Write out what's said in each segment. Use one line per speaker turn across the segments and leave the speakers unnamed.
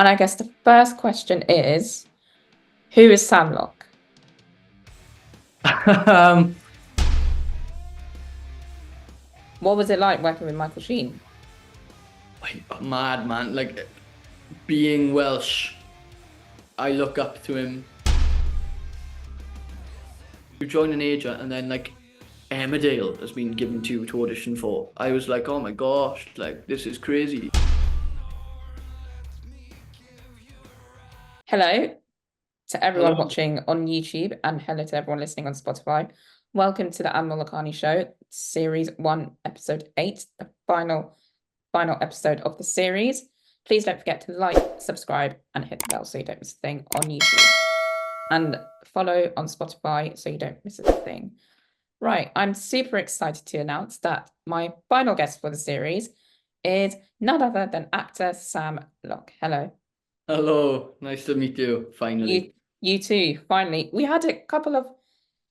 And I guess the first question is, who is Sam Locke? What was it like working with Michael Sheen?
Mad, man. Like, being Welsh, I look up to him. You join an agent and then, like, Emmerdale has been given to you to audition for. I was like, oh my gosh, like, this is crazy.
Hello to everyone
Hello.
watching on YouTube and hello to everyone listening on Spotify. Welcome to the Anmol Lakhani Show, Series 1, Episode 8, the final episode of the series. Please don't forget to like, subscribe, and hit the bell so you don't miss a thing on YouTube. And follow on Spotify so you don't miss a thing. Right, I'm super excited to announce that my final guest for the series is none other than actor Sam Locke. Hello.
Hello. Nice to meet you, finally.
You too, finally. We had a couple of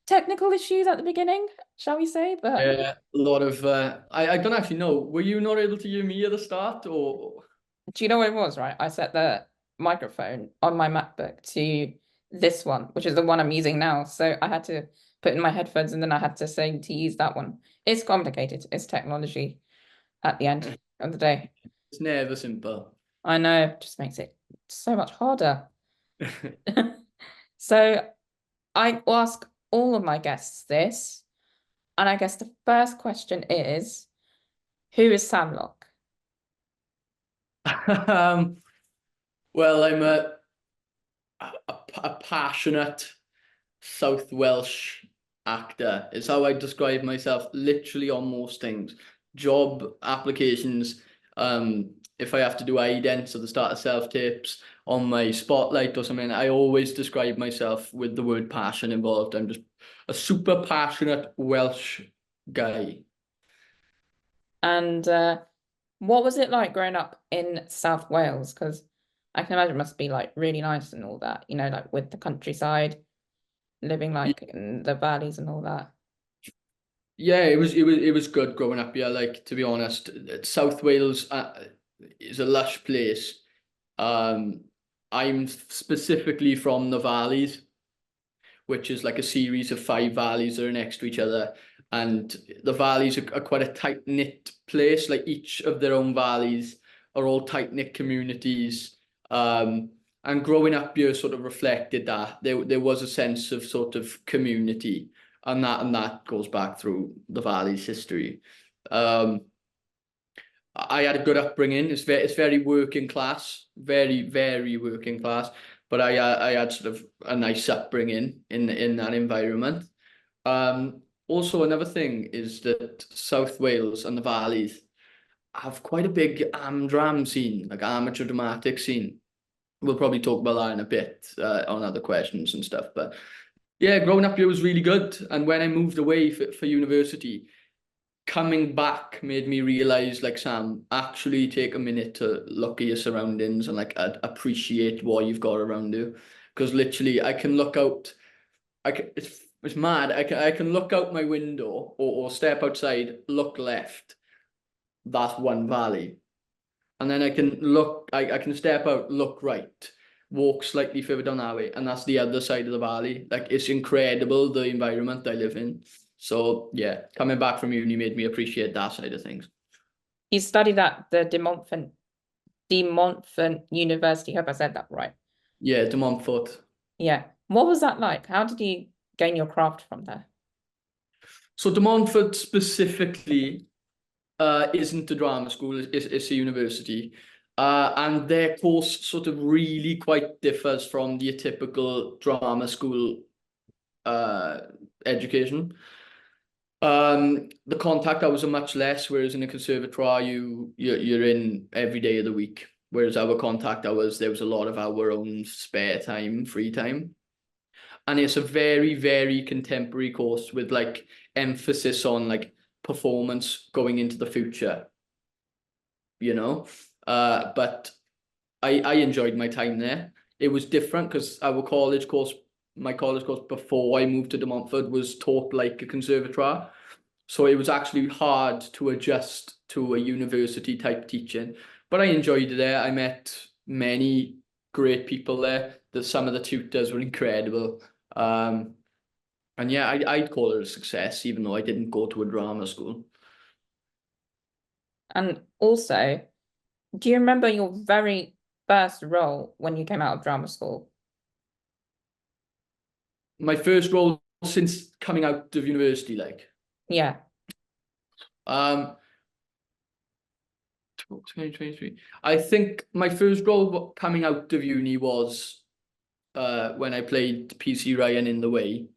technical issues at the beginning, shall we say? But
Yeah, a lot of, I don't actually know. Were you not able to hear me at the start, or?
do you know what it was, right? I set the microphone on my MacBook to this one, which is the one I'm using now. So I had to put in my headphones and then I had to say to use that one. It's complicated. It's technology at the end of the day.
It's never simple.
I know, it just makes it so much harder. So I ask all of my guests this, and I guess the first question is, who is Sam Locke?
Well, I'm a passionate South Welsh actor is how I describe myself, literally on most things. Job applications, if I have to do idents at the start of self-tapes, on my spotlight or something, I always describe myself with the word passion involved. I'm just a super passionate Welsh guy.
And what was it like growing up in South Wales? Because I can imagine it must be like really nice and all that, like with the countryside, living like in the valleys and all that.
Yeah, it was good growing up here. Like, to be honest, South Wales is a lush place. Um, I'm specifically from the valleys, which is like a series of 5 valleys that are next to each other. And the valleys are quite a tight-knit place. Like, each of their own valleys are all tight-knit communities. And growing up here sort of reflected that. There was a sense of sort of community, and that goes back through the valley's history. I had a good upbringing. It's very working class, very, very working class. But I had sort of a nice upbringing in that environment. Also, another thing is that South Wales and the valleys have quite a big dram scene, like amateur dramatic scene. We'll probably talk about that in a bit on other questions and stuff. But yeah, growing up here was really good. And when I moved away for university, coming back made me realize, like, Sam, actually take a minute to look at your surroundings and like appreciate what you've got around you. Because literally, I can look out. It's mad. I can look out my window or step outside, look left. That's one valley, and then I can look. I can step out, look right, walk slightly further down that way, and that's the other side of the valley. Like, it's incredible the environment I live in. So yeah, coming back from uni made me appreciate that side of things.
You studied at the De Montfort University. Hope I said that right.
Yeah, De Montfort.
Yeah. What was that like? How did you gain your craft from there?
So De Montfort specifically isn't a drama school, it's a university. And their course sort of really quite differs from the typical drama school education. The contact hours are much less, whereas in a conservatoire you're in every day of the week. Whereas our contact hours, there was a lot of our own spare time, free time. And it's a very, very contemporary course with like emphasis on like performance going into the future, but I enjoyed my time there. It was different because my college course before I moved to De Montfort was taught like a conservatoire. So it was actually hard to adjust to a university type teaching. But I enjoyed it there. I met many great people there. Some of the tutors were incredible. And yeah, I'd call it a success, even though I didn't go to a drama school.
And also, do you remember your very first role when you came out of drama school?
My first role since coming out of university, like,
Yeah.
2023. I think my first role coming out of uni was when I played PC Ryan in The Way,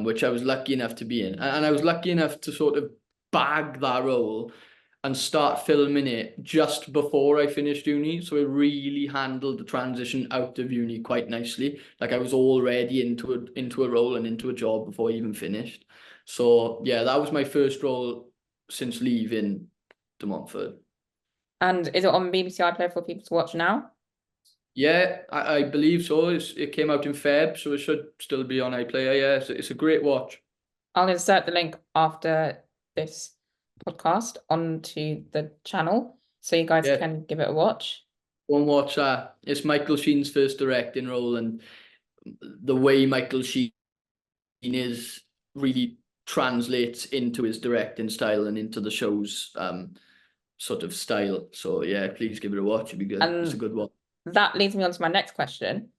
which I was lucky enough to be in. And I was lucky enough to sort of bag that role and start filming it just before I finished uni. So it really handled the transition out of uni quite nicely. Like I was already into a role and into a job before I even finished. So yeah, that was my first role since leaving De Montfort.
And is it on BBC iPlayer for people to watch now?
Yeah, I believe so. It came out in Feb, so it should still be on iPlayer. Yeah, it's a great watch.
I'll insert the link after this podcast onto the channel so you guys
Yeah,
can give it a watch.
go and watch that. It's Michael Sheen's first directing role, and the way Michael Sheen is really translates into his directing style and into the show's sort of style. So yeah, please give it a watch. It'd be good. It's a
And
good one.
that leads me on to my next question.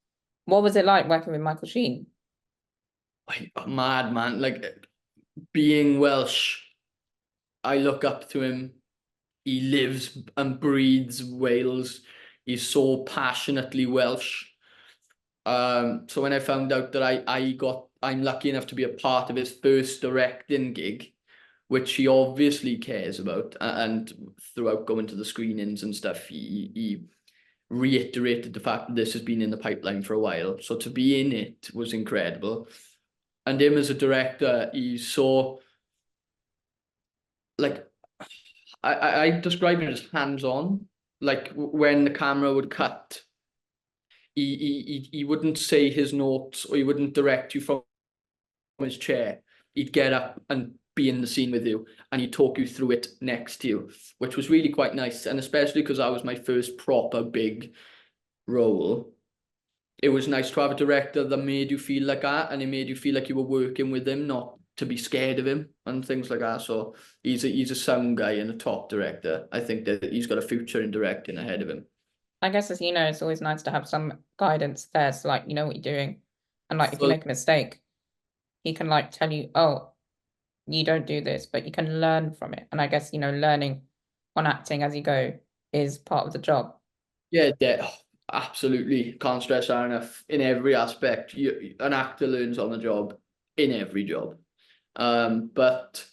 What was it like working with Michael Sheen?
Mad man, like being Welsh, I look up to him. He lives and breathes Wales. He's so passionately Welsh. So when I found out that I'm lucky enough to be a part of his first directing gig, which he obviously cares about, and throughout going to the screenings and stuff, he reiterated the fact that this has been in the pipeline for a while. So to be in it was incredible. And him as a director, he's so, like, I describe it as hands-on. Like when the camera would cut, he wouldn't say his notes, or he wouldn't direct you from his chair. He'd get up and be in the scene with you, and he'd talk you through it next to you, which was really quite nice. And especially because that was my first proper big role, it was nice to have a director that made you feel like that, and it made you feel like you were working with him, not to be scared of him and things like that. So he's a sound guy and a top director. I think that he's got a future in directing ahead of him.
I guess, as you know, it's always nice to have some guidance there, so like you know what you're doing. And like if you
Well,
make a mistake, he can like tell you, oh, you don't do this, but you can learn from it. And I guess, you know, learning on acting as you go is part of the job.
yeah, absolutely. Can't stress that enough. In every aspect, an actor learns on the job in every job. But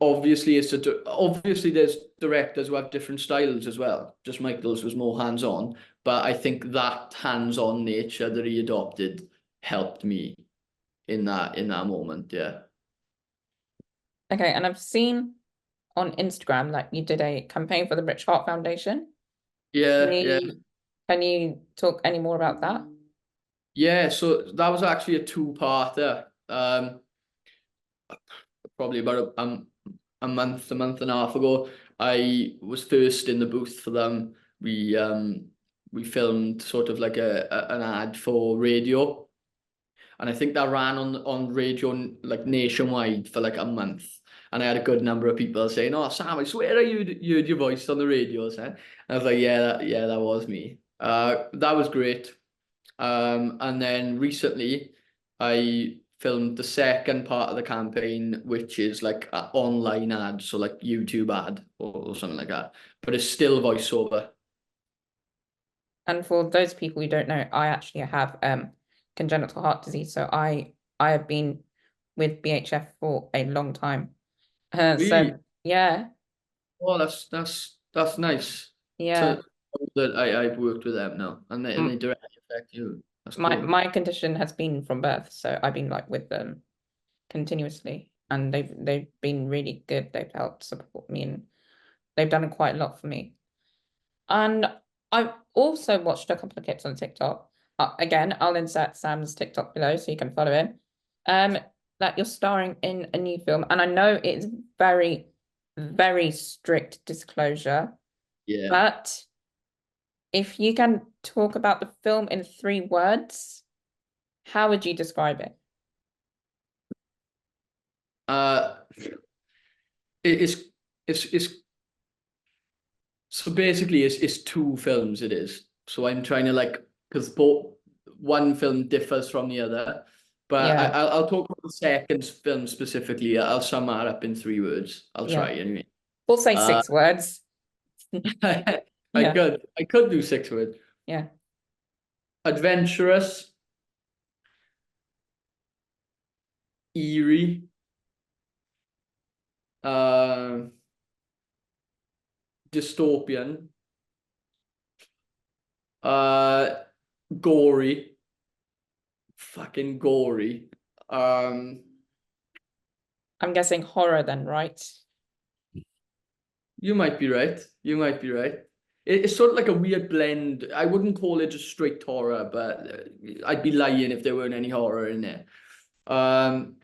obviously, obviously there's directors who have different styles as well. Just Michael's was more hands-on, but I think that hands-on nature that he adopted helped me in that moment. Yeah.
Okay, and I've seen on Instagram that you did a campaign for the Rich Heart Foundation. Can
Yeah, yeah.
you can you talk any more about that?
Yeah, so that was actually a two-parter. Probably about a month and a half ago. I was first in the booth for them. We filmed sort of like an ad for radio, and I think that ran on radio like nationwide for like a month. And I had a good number of people saying, "Oh, Sam, I swear I heard your voice on the radio." And I was like, "Yeah, that was me." That was great. And then recently, I filmed the second part of the campaign, which is like an online ad, so like YouTube ad or something like that. But it's still voiceover.
And for those people who don't know, I actually have congenital heart disease. So I have been with BHF for a long time.
Really?
So yeah,
Oh, that's nice
yeah.
to that I've worked with them now, and they
M-
directly affect you. That's
My
cool.
my condition has been from birth, so I've been like with them continuously, and they've been really good. They've helped support me, and they've done quite a lot for me. And I've also watched a couple of clips on TikTok. Again, I'll insert Sam's TikTok below so you can follow him. That you're starring in a new film, and I know it's very, very strict disclosure,
Yeah.
but if you can talk about the film in 3 words, how would you describe it?
It's so basically it's 2 films it is. So I'm trying to like, because both one film differs from the other. But
Yeah,
I'll talk about the second film specifically. I'll sum that up in 3 words. I'll
yeah.
try anyway.
We'll say
Uh,
6 words.
I
Yeah,
could do 6 words.
yeah.
Adventurous, eerie, uh, dystopian, uh, gory, fucking gory.
I'm guessing horror then, right?
You might be right. You might be right. It's sort of like a weird blend. I wouldn't call it just straight horror, but I'd be lying if there weren't any horror in there. Um,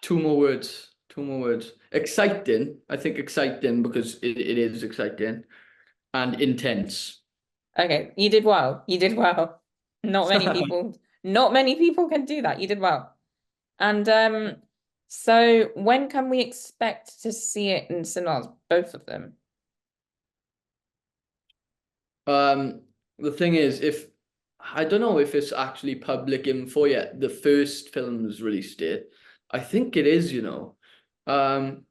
2 more words. 2 more words. Exciting. I think exciting because it is exciting and intense.
Okay, you did well. You did well. Not many people can do that. You did well. And so when can we expect to see it in cinemas, both of them?
The thing is, if I don't know if it's actually public info yet, the first film's release date. I think it is, you know. Um,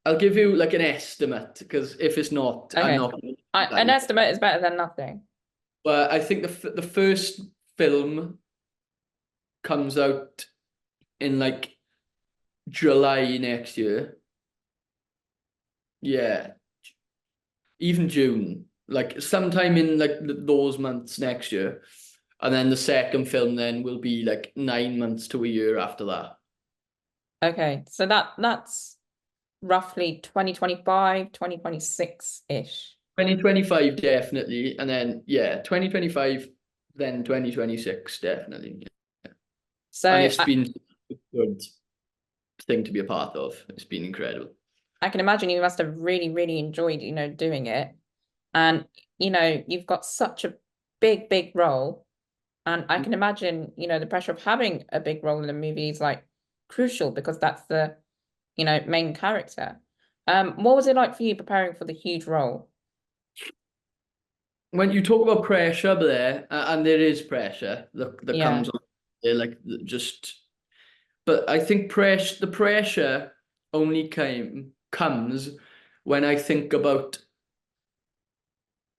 I'll give you like an estimate because if it's not, I'm
Okay.
not gonna
An
lie.
estimate is better than nothing.
But I think the first film comes out in like July next year. Yeah, even June, like sometime in like those months next year. And then the second film then will be like 9 months to a year after that.
Okay, so that's roughly 2025, 2026-ish.
2025 definitely, and then yeah, 2025, then 2026 definitely.
So
And it's been a good thing to be a part of. It's been incredible.
I can imagine you must have really, really enjoyed, doing it. And, you've got such a big, big role. And I can imagine, the pressure of having a big role in a movie is like crucial because that's the, main character. What was it like for you preparing for the huge role?
When you talk about pressure there, and there is pressure that
Yeah,
comes on there, like just, but I think the pressure only comes when I think about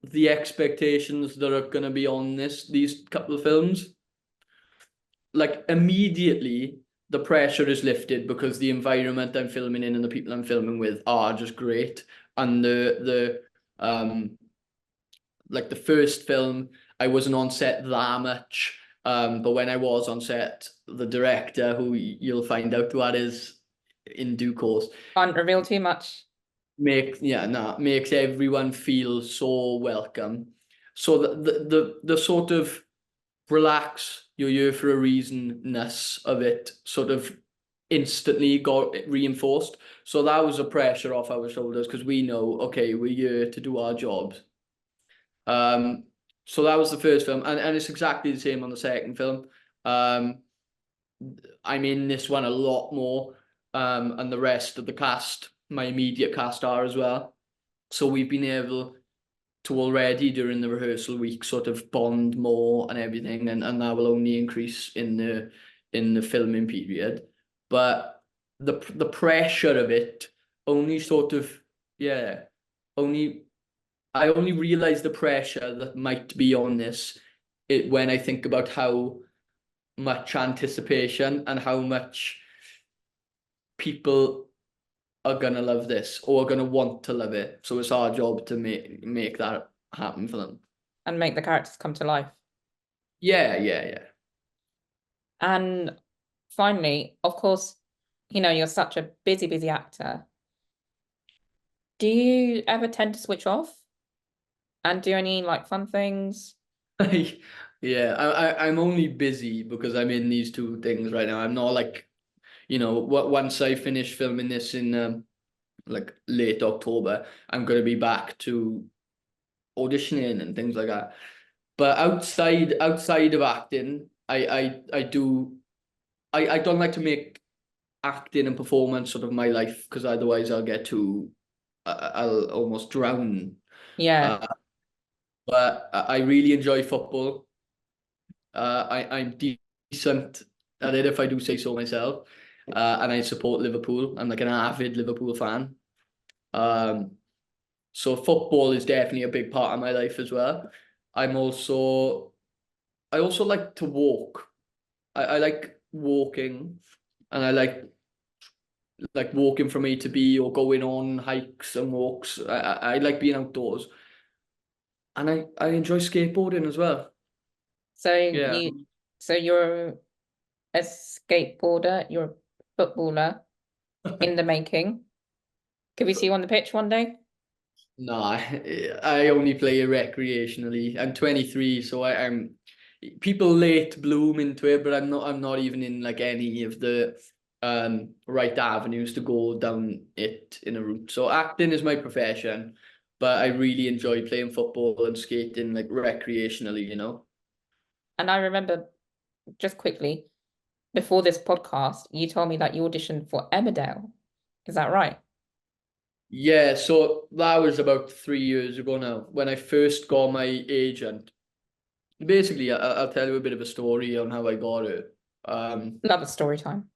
the expectations that are going to be on these couple of films. Like immediately the pressure is lifted because the environment I'm filming in and the people I'm filming with are just great. And the like the first film, I wasn't on set that much. But when I was on set, the director, who you'll find out who that is in due course,
can't reveal too much.
makes everyone feel so welcome. So the sort of relax, you're here for a reasonness of it sort of instantly got reinforced. So that was a pressure off our shoulders because we know, okay, we're here to do our jobs. So that was the first film, and it's exactly the same on the second film. Um, I'm in this one a lot more, and the rest of the cast, my immediate cast, are as well. So we've been able to already during the rehearsal week sort of bond more and everything, and that will only increase in the filming period. But the pressure of it only sort of, yeah, only I only realize the pressure that might be on this when I think about how much anticipation and how much people are gonna love this or are gonna want to love it. So it's our job to make that happen for them.
And make the characters come to life.
Yeah, yeah, yeah.
And finally, of course, you're such a busy, busy actor. Do you ever tend to switch off and do any like fun things?
Yeah, I'm only busy because I'm in these 2 things right now. I'm not like, once I finish filming this in like late October, I'm gonna be back to auditioning and things like that. But outside of acting, I don't like to make acting and performance sort of my life, because otherwise I'll get too I'll almost drown.
Yeah.
Uh, but I really enjoy football. I'm decent at it, if I do say so myself. And I support Liverpool. I'm like an avid Liverpool fan. Um, so football is definitely a big part of my life as well. I also like to walk. I like walking, and I like walking from A to B, or going on hikes and walks. I like being outdoors, and I enjoy skateboarding as well.
So
Yeah.
you're a skateboarder, you're a footballer in the making. Could we see you on the pitch one day?
No, I only play it recreationally. I'm 23, so I'm people late bloom into it, but I'm not even in like any of the right avenues to go down it in a route. So acting is my profession, but I really enjoy playing football and skating like recreationally, you know.
And I remember just quickly before this podcast, you told me that you auditioned for Emmerdale. Is that right?
Yeah, so that was about 3 years ago now, when I first got my agent. Basically, I'll tell you a bit of a story on how I got it.
Love a story time.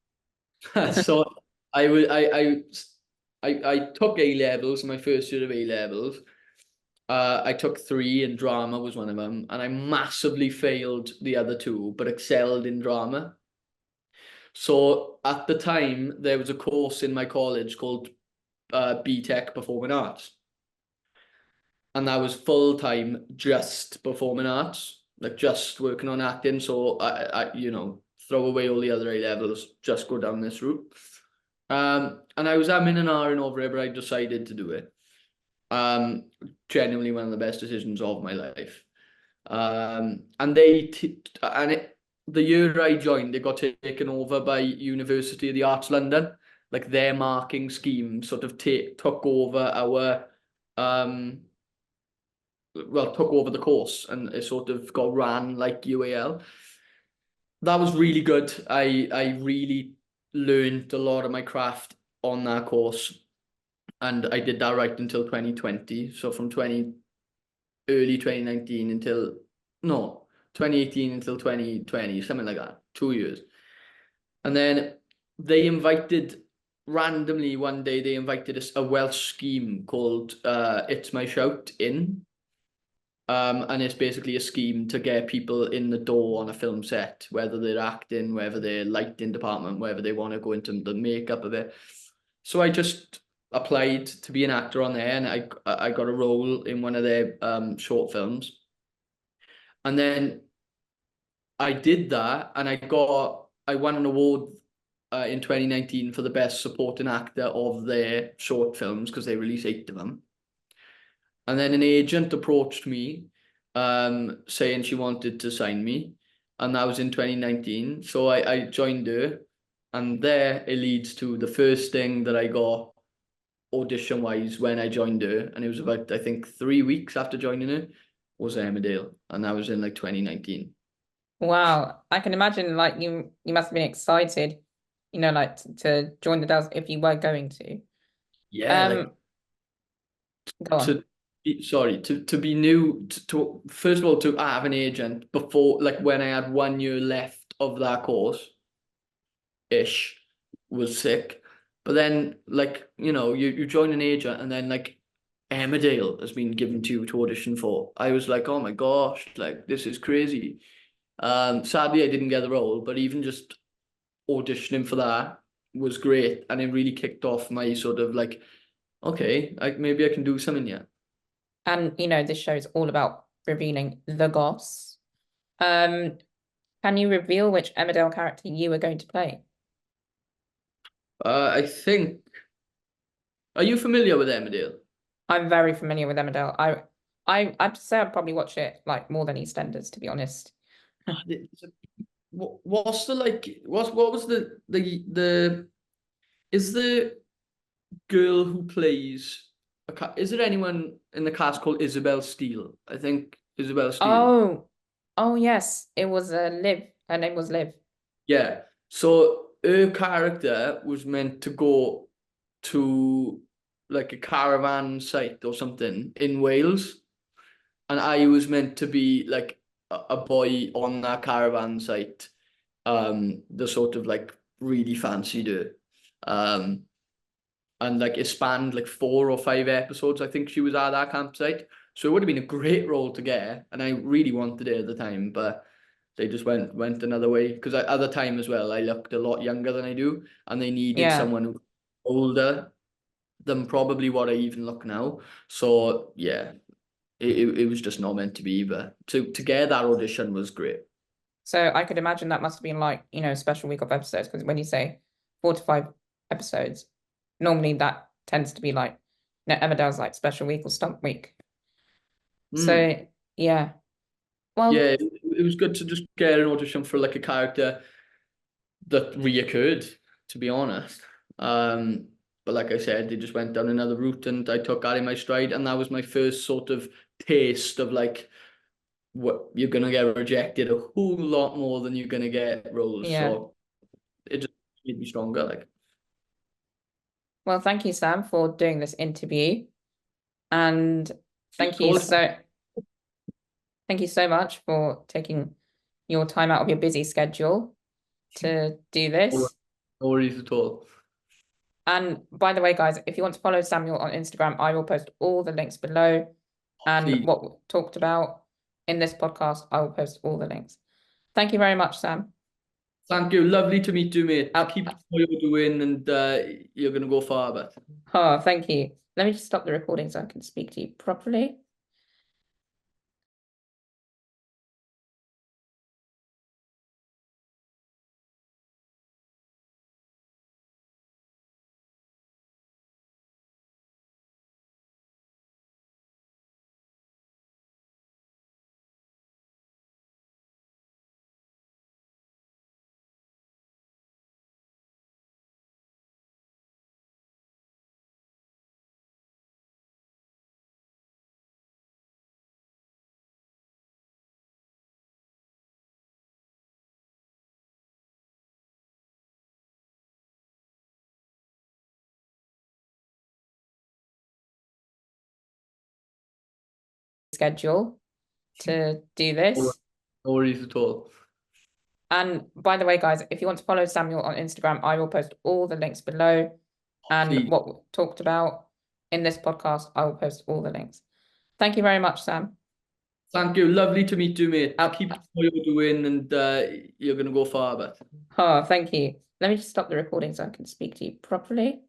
So I was I took A levels, my first year of A levels. I took three, and drama was one of them, and I massively failed the other two, but excelled in drama. So at the time, there was a course in my college called BTech Performing Arts, and that was full time just performing arts, like just working on acting. So throw away all the other A levels, just go down this route. And I was in an hour and over it, but I decided to do it. Genuinely one of the best decisions of my life. And the year I joined, it got taken over by University of the Arts London. Like their marking scheme sort of took over took over the course, and it sort of got ran like UAL. That was really good. I really learned a lot of my craft on that course, and I did that right until 2020. So from early 2019 until no 2018 until 2020, something like that, 2 years. And then they invited randomly one day, they invited us a Welsh scheme called It's My Shout in. And it's basically a scheme to get people in the door on a film set, whether they're acting, whether they're lighting department, whether they want to go into the makeup of it. So I just applied to be an actor on there, and I got a role in one of their short films. And then I did that, and I won an award in 2019 for the best supporting actor of their short films, because they release 8 of them. And then an agent approached me, saying she wanted to sign me, and that was in 2019. So I joined her, and there it leads to the first thing that I got audition wise when I joined her, and it was about, I think, 3 weeks after joining her, was Emmerdale, and that was in like 2019.
Wow. I can imagine like you must have been excited, like to join the Dells if you were going to.
Yeah, like
Um, Go on.
to be new to first of all, to have an agent before, like when I had 1 year left of that course ish, was sick. But then, like, you join an agent, and then like Emmerdale has been given to you to audition for. I was like, oh my gosh, like this is crazy. Sadly I didn't get the role, but even just auditioning for that was great, and it really kicked off my sort of like, okay, maybe I can do something yet.
And this show is all about revealing the goss. Um, can you reveal which Emmerdale character you were going to play?
I think. Are you familiar with Emmerdale?
I'm very familiar with Emmerdale. I'd say I'd probably watch it like more than EastEnders, to be honest.
What's the like? What was the is the girl who plays? Is there anyone in the cast called Isabel Steele? I think Isabel Steele.
Oh yes, it was Liv. Her name was Liv.
Yeah. So her character was meant to go to like a caravan site or something in Wales, and I was meant to be like a boy on that caravan site. The sort of like really fancied her. Um, and like it spanned like 4 or 5 episodes. I think she was at that campsite, so it would have been a great role to get, and I really wanted it at the time, but they just went another way because at the time as well, I looked a lot younger than I do, and they needed
Yeah.
someone who was older than probably what I even look now. So yeah, it was just not meant to be, but to get that audition was great.
So I could imagine that must have been like, a special week of episodes, because when you say 4 to 5 episodes, normally that tends to be like, Emmerdale's like special week or stump week.
Mm.
So yeah. Well,
Yeah, it was good to just get an audition for like a character that reoccurred, to be honest. But like I said, they just went down another route and I took that in my stride. And that was my first sort of taste of like what you're gonna get rejected a whole lot more than you're gonna get roles.
yeah.
So it just made me stronger. Like,
Well, thank you, Sam, for doing this interview. And thank you
told
so thank you so much for taking your time out of your busy schedule to do
no
this.
worries at all.
And by the way, guys, if you want to follow Samuel on Instagram, I will post all the links below. And
Please.
what we talked about in this podcast, I will post all the links. Thank you very much, Sam.
Thank you. Lovely to meet you, mate.
Oh,
Keep doing what you're doing and you're gonna go far, but
oh, thank you. Let me just stop the recording so I can speak to you properly. Schedule to do this.
no worries at all.
And by the way, guys, if you want to follow Samuel on Instagram, I will post all the links below. And
Please.
what we talked about in this podcast, I will post all the links. Thank you very much, Sam.
Thank you. Lovely to meet you, mate.
Oh,
Keep doing what you're doing and you're gonna go far, but
oh, thank you. Let me just stop the recording so I can speak to you properly.